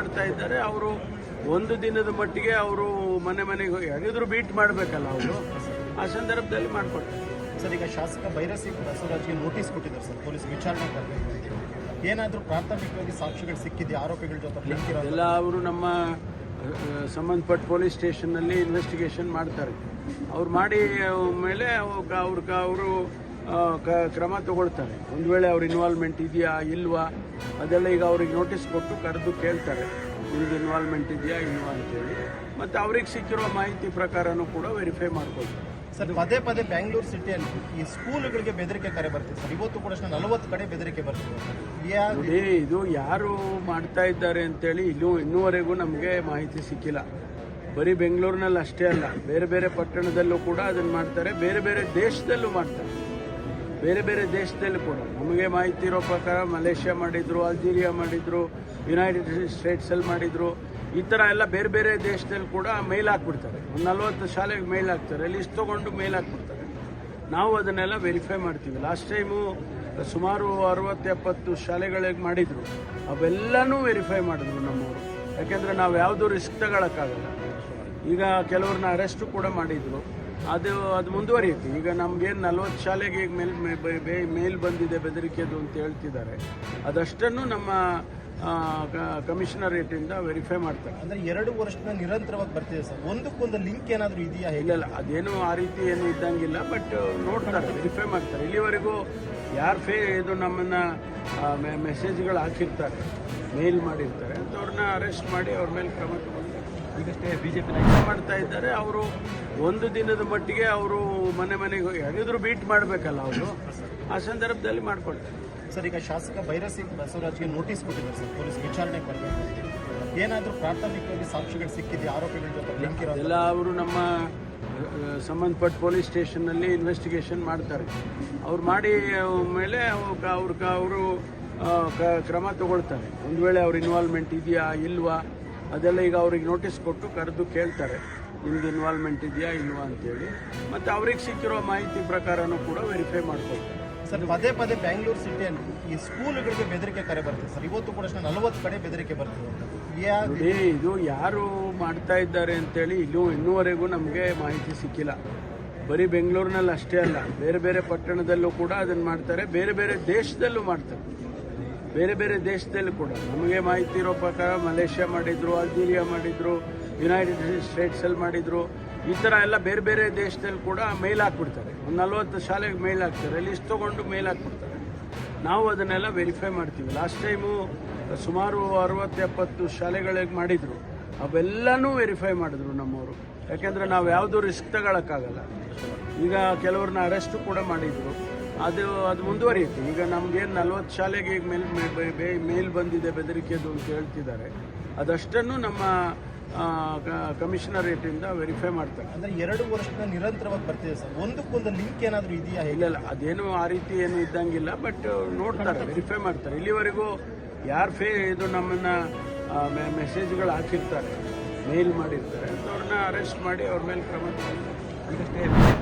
ಮಾಡ್ತಾ ಇದ್ದಾರೆ. ಅವರು ಒಂದು ದಿನದ ಮಟ್ಟಿಗೆ ಅವರು ಮನೆಗೆ ಯಾರಿದ್ರು ಬೀಟ್ ಮಾಡಬೇಕಲ್ಲ, ಅವರು ಆ ಸಂದರ್ಭದಲ್ಲಿ ಮಾಡಿಕೊಡ್ತಾರೆ. ಸರ್, ಈಗ ಶಾಸಕ ಭೈರಸಿ ಬಸವರಾಜ್ಗೆ ನೋಟಿಸ್ ಕೊಟ್ಟಿದ್ದಾರೆ ಸರ್, ಪೊಲೀಸ್ ವಿಚಾರಣೆ ಮಾಡಬೇಕು ಅಂತ. ಏನಾದರೂ ಪ್ರಾಥಮಿಕವಾಗಿ ಸಾಕ್ಷಿಗಳು ಸಿಕ್ಕಿದೆ, ಆರೋಪಿಗಳ ಜೊತೆ ಲಿಂಕ್ ಎಲ್ಲ ಅವರು ನಮ್ಮ ಸಂಬಂಧಪಟ್ಟ ಪೊಲೀಸ್ ಸ್ಟೇಷನ್ನಲ್ಲಿ ಇನ್ವೆಸ್ಟಿಗೇಷನ್ ಮಾಡ್ತಾರೆ. ಅವ್ರು ಮಾಡಿ ಮೇಲೆ ಅವರು ಕ್ರಮ ತಗೊಳ್ತಾರೆ. ಒಂದು ವೇಳೆ ಅವ್ರ ಇನ್ವಾಲ್ವ್ಮೆಂಟ್ ಇದೆಯಾ ಇಲ್ವಾ ಅದೆಲ್ಲ ಈಗ ಅವ್ರಿಗೆ ನೋಟಿಸ್ ಕೊಟ್ಟು ಕರೆದು ಕೇಳ್ತಾರೆ, ನಿಮ್ಗೆ ಇನ್ವಾಲ್ವ್ಮೆಂಟ್ ಇದೆಯಾ ಇಲ್ವಾ ಅಂತೇಳಿ. ಮತ್ತು ಅವ್ರಿಗೆ ಸಿಕ್ಕಿರೋ ಮಾಹಿತಿ ಪ್ರಕಾರನೂ ಕೂಡ ವೆರಿಫೈ ಮಾಡ್ಕೊಳ್ತಾರೆ. ಸರ್, ಪದೇ ಪದೇ ಬೆಂಗಳೂರು ಸಿಟಿಯಲ್ಲಿ ಈ ಸ್ಕೂಲ್ಗಳಿಗೆ ಬೆದರಿಕೆ ಕರೆ ಬರ್ತಿದೆ ಸರ್. ಇವತ್ತು ಕೂಡ 40 ಕಡೆ ಬೆದರಿಕೆ ಬರ್ತಿದೆ. ಇದು ಯಾರು ಮಾಡ್ತಾ ಇದ್ದಾರೆ ಅಂತೇಳಿ ಇನ್ನೂವರೆಗೂ ನಮಗೆ ಮಾಹಿತಿ ಸಿಕ್ಕಿಲ್ಲ. ಬರೀ ಬೆಂಗಳೂರಿನಲ್ಲಿ ಅಷ್ಟೇ ಅಲ್ಲ, ಬೇರೆ ಬೇರೆ ಪಟ್ಟಣದಲ್ಲೂ ಕೂಡ ಅದನ್ನು ಮಾಡ್ತಾರೆ. ಬೇರೆ ಬೇರೆ ದೇಶದಲ್ಲೂ ಮಾಡ್ತಾರೆ. ಬೇರೆ ಬೇರೆ ದೇಶದಲ್ಲೂ ಕೂಡ ನಮಗೆ ಮಾಹಿತಿ ಇರೋ ಪ್ರಕಾರ ಮಲೇಷ್ಯಾ ಮಾಡಿದ್ರು, ಅಲ್ಜೀರಿಯಾ ಮಾಡಿದ್ರು, ಯುನೈಟೆಡ್ ಸ್ಟೇಟ್ಸಲ್ಲಿ ಮಾಡಿದ್ರು. ಈ ಥರ ಎಲ್ಲ ಬೇರೆ ಬೇರೆ ದೇಶದಲ್ಲಿ ಕೂಡ ಮೇಲ್ ಹಾಕ್ಬಿಡ್ತಾರೆ. 40 ಶಾಲೆಗೆ ಮೇಲ್ ಹಾಕ್ತಾರೆ, ಲಿಸ್ಟ್ ತೊಗೊಂಡು ಮೇಲ್ ಹಾಕ್ಬಿಡ್ತಾರೆ. ನಾವು ಅದನ್ನೆಲ್ಲ ವೆರಿಫೈ ಮಾಡ್ತೀವಿ. ಲಾಸ್ಟ್ ಟೈಮು ಸುಮಾರು 60-70 ಶಾಲೆಗಳಿಗೆ ಮಾಡಿದರು. ಅವೆಲ್ಲನೂ ವೆರಿಫೈ ಮಾಡಿದ್ರು ನಮ್ಮವರು. ಯಾಕೆಂದರೆ ನಾವು ಯಾವುದೂ ರಿಸ್ಕ್ ತಗೊಳಕ್ಕಾಗಲ್ಲ. ಈಗ ಕೆಲವ್ರನ್ನ ಅರೆಸ್ಟು ಕೂಡ ಮಾಡಿದರು. ಅದು ಮುಂದುವರಿಯುತ್ತೆ. ಈಗ ನಮಗೇನು 40 ಶಾಲೆಗೆ ಈಗ ಮೇಲ್ ಬಂದಿದೆ ಬೆದರಿಕೆದು ಅಂತ ಹೇಳ್ತಿದ್ದಾರೆ. ಅದಷ್ಟನ್ನು ನಮ್ಮ ಕಮಿಷನರೇಟಿಂದ ವೆರಿಫೈ ಮಾಡ್ತಾರೆ. ಅಂದರೆ 2 ವರ್ಷದಿಂದ ನಿರಂತರವಾಗಿ ಬರ್ತಿದೆ ಸರ್. ಒಂದಕ್ಕೊಂದು ಲಿಂಕ್ ಏನಾದರೂ ಇದೆಯಾ? ಇಲ್ಲ, ಅದೇನು ಆ ರೀತಿ ಏನು ಇದ್ದಂಗಿಲ್ಲ. ಬಟ್ ನೋಡ್ತಾರೆ, ವೆರಿಫೈ ಮಾಡ್ತಾರೆ. ಇಲ್ಲಿವರೆಗೂ ಯಾರು ಇದು ನಮ್ಮನ್ನು ಮೆಸೇಜ್ಗಳು ಹಾಕಿರ್ತಾರೆ, ಮೇಲ್ ಮಾಡಿರ್ತಾರೆ ಅಂಥವ್ರನ್ನ ಅರೆಸ್ಟ್ ಮಾಡಿ ಅವ್ರ ಮೇಲೆ ಕ್ರಮ ತಗೊಳ್ತಾರೆ. ಈಗಷ್ಟೇ ಬಿಜೆಪಿ ಮಾಡ್ತಾ ಇದ್ದಾರೆ. ಅವರು ಒಂದು ದಿನದ ಮಟ್ಟಿಗೆ ಅವರು ಮನೆಗೆ ಯಾರಿದ್ರು ಬೀಟ್ ಮಾಡಬೇಕಲ್ಲ, ಅವರು ಆ ಸಂದರ್ಭದಲ್ಲಿ ಮಾಡಿಕೊಡ್ತಾರೆ. ಸರ್, ಈಗ ಶಾಸಕ ಭೈರಸಿ ಬಸವರಾಜ್ಗೆ ನೋಟಿಸ್ ಕೊಟ್ಟಿದ್ದಾರೆ ಸರ್, ಪೊಲೀಸ್ ವಿಚಾರಣೆ ಮಾಡಬೇಕು ಅಂತ. ಏನಾದರೂ ಪ್ರಾಥಮಿಕವಾಗಿ ಸಾಕ್ಷಿಗಳು ಸಿಕ್ಕಿದೆ, ಆರೋಪಿಗಳ ಜೊತೆ ಲಿಂಕ್ ಎಲ್ಲ ಅವರು ನಮ್ಮ ಸಂಬಂಧಪಟ್ಟ ಪೊಲೀಸ್ ಸ್ಟೇಷನ್ನಲ್ಲಿ ಇನ್ವೆಸ್ಟಿಗೇಷನ್ ಮಾಡ್ತಾರೆ. ಅವ್ರು ಮಾಡಿ ಮೇಲೆ ಅವರು ಕ್ರಮ ತಗೊಳ್ತಾರೆ. ಒಂದು ವೇಳೆ ಅವ್ರ ಇನ್ವಾಲ್ವ್ಮೆಂಟ್ ಇದೆಯಾ ಇಲ್ವಾ ಅದೆಲ್ಲ ಈಗ ಅವ್ರಿಗೆ ನೋಟಿಸ್ ಕೊಟ್ಟು ಕರೆದು ಕೇಳ್ತಾರೆ, ನಿಮ್ಗೆ ಇನ್ವಾಲ್ವ್ಮೆಂಟ್ ಇದೆಯಾ ಇಲ್ವಾ ಅಂತೇಳಿ. ಮತ್ತು ಅವ್ರಿಗೆ ಸಿಕ್ಕಿರೋ ಮಾಹಿತಿ ಪ್ರಕಾರನೂ ಕೂಡ ವೆರಿಫೈ ಮಾಡ್ಕೊಳ್ತಾರೆ. ಸರ್, ಪದೇ ಪದೇ ಬೆಂಗಳೂರು ಸಿಟಿಯಲ್ಲಿ ಈ ಸ್ಕೂಲ್ಗಳಿಗೆ ಬೆದರಿಕೆ ಕರೆ ಬರ್ತಿದೆ ಸರ್. ಇವತ್ತು ಕೂಡ 40 ಕಡೆ ಬೆದರಿಕೆ ಬರ್ತಿದೆ. ಇದು ಯಾರು ಮಾಡ್ತಾ ಇದ್ದಾರೆ ಅಂತೇಳಿ ಇನ್ನೂವರೆಗೂ ನಮಗೆ ಮಾಹಿತಿ ಸಿಕ್ಕಿಲ್ಲ. ಬರೀ ಬೆಂಗಳೂರಿನಲ್ಲಿ ಅಷ್ಟೇ ಅಲ್ಲ, ಬೇರೆ ಬೇರೆ ಪಟ್ಟಣದಲ್ಲೂ ಕೂಡ ಅದನ್ನು ಮಾಡ್ತಾರೆ. ಬೇರೆ ಬೇರೆ ದೇಶದಲ್ಲೂ ಮಾಡ್ತಾರೆ. ಬೇರೆ ಬೇರೆ ದೇಶದಲ್ಲೂ ಕೂಡ ನಮಗೆ ಮಾಹಿತಿ ಇರೋ ಪ್ರಕಾರ ಮಲೇಷ್ಯಾ ಮಾಡಿದ್ರು, ಅಲ್ಜೀರಿಯಾ ಮಾಡಿದ್ರು, ಯುನೈಟೆಡ್ ಸ್ಟೇಟ್ಸಲ್ಲಿ ಮಾಡಿದ್ರು. ಈ ಥರ ಎಲ್ಲ ಬೇರೆ ಬೇರೆ ದೇಶದಲ್ಲಿ ಕೂಡ ಮೇಲ್ ಹಾಕ್ಬಿಡ್ತಾರೆ. 40 ಶಾಲೆಗೆ ಮೇಲ್ ಹಾಕ್ತಾರೆ, ಲಿಸ್ಟ್ ತೊಗೊಂಡು ಮೇಲ್ ಹಾಕ್ಬಿಡ್ತಾರೆ. ನಾವು ಅದನ್ನೆಲ್ಲ ವೆರಿಫೈ ಮಾಡ್ತೀವಿ. ಲಾಸ್ಟ್ ಟೈಮು ಸುಮಾರು 60-70 ಶಾಲೆಗಳಿಗೆ ಮಾಡಿದರು. ಅವೆಲ್ಲನೂ ವೆರಿಫೈ ಮಾಡಿದ್ರು ನಮ್ಮವರು. ಯಾಕೆಂದರೆ ನಾವು ಯಾವುದೂ ರಿಸ್ಕ್ ತಗೊಳಕ್ಕಾಗಲ್ಲ. ಈಗ ಕೆಲವ್ರನ್ನ ಅರೆಸ್ಟು ಕೂಡ ಮಾಡಿದರು. ಅದು ಮುಂದುವರಿಯುತ್ತೆ. ಈಗ ನಮಗೇನು 40 ಶಾಲೆಗೆ ಈಗ ಮೇಲ್ ಬಂದಿದೆ ಬೆದರಿಕೆದು ಅಂತ ಹೇಳ್ತಿದ್ದಾರೆ. ಅದಷ್ಟನ್ನು ನಮ್ಮ ಕಮಿಷನರೇಟಿಂದ ವೆರಿಫೈ ಮಾಡ್ತಾರೆ. ಅಂದರೆ 2 ವರ್ಷದಿಂದ ನಿರಂತರವಾಗಿ ಬರ್ತಿದೆ ಸರ್. ಒಂದಕ್ಕೊಂದು ಲಿಂಕ್ ಏನಾದರೂ ಇದೆಯಾ? ಇಲ್ಲ, ಅದೇನು ಆ ರೀತಿ ಏನು ಇದ್ದಂಗಿಲ್ಲ. ಬಟ್ ನೋಡ್ತಾರೆ, ವೆರಿಫೈ ಮಾಡ್ತಾರೆ. ಇಲ್ಲಿವರೆಗೂ ಯಾರು ಇದು ನಮ್ಮನ್ನು ಮೆಸೇಜ್ಗಳು ಹಾಕಿರ್ತಾರೆ, ಮೇಲ್ ಮಾಡಿರ್ತಾರೆ ಅಂಥವ್ರನ್ನ ಅರೆಸ್ಟ್ ಮಾಡಿ ಅವ್ರ ಮೇಲೆ ಕ್ರಮ ತಗೊಳ್ತಾರೆ. ಈಗಷ್ಟೇ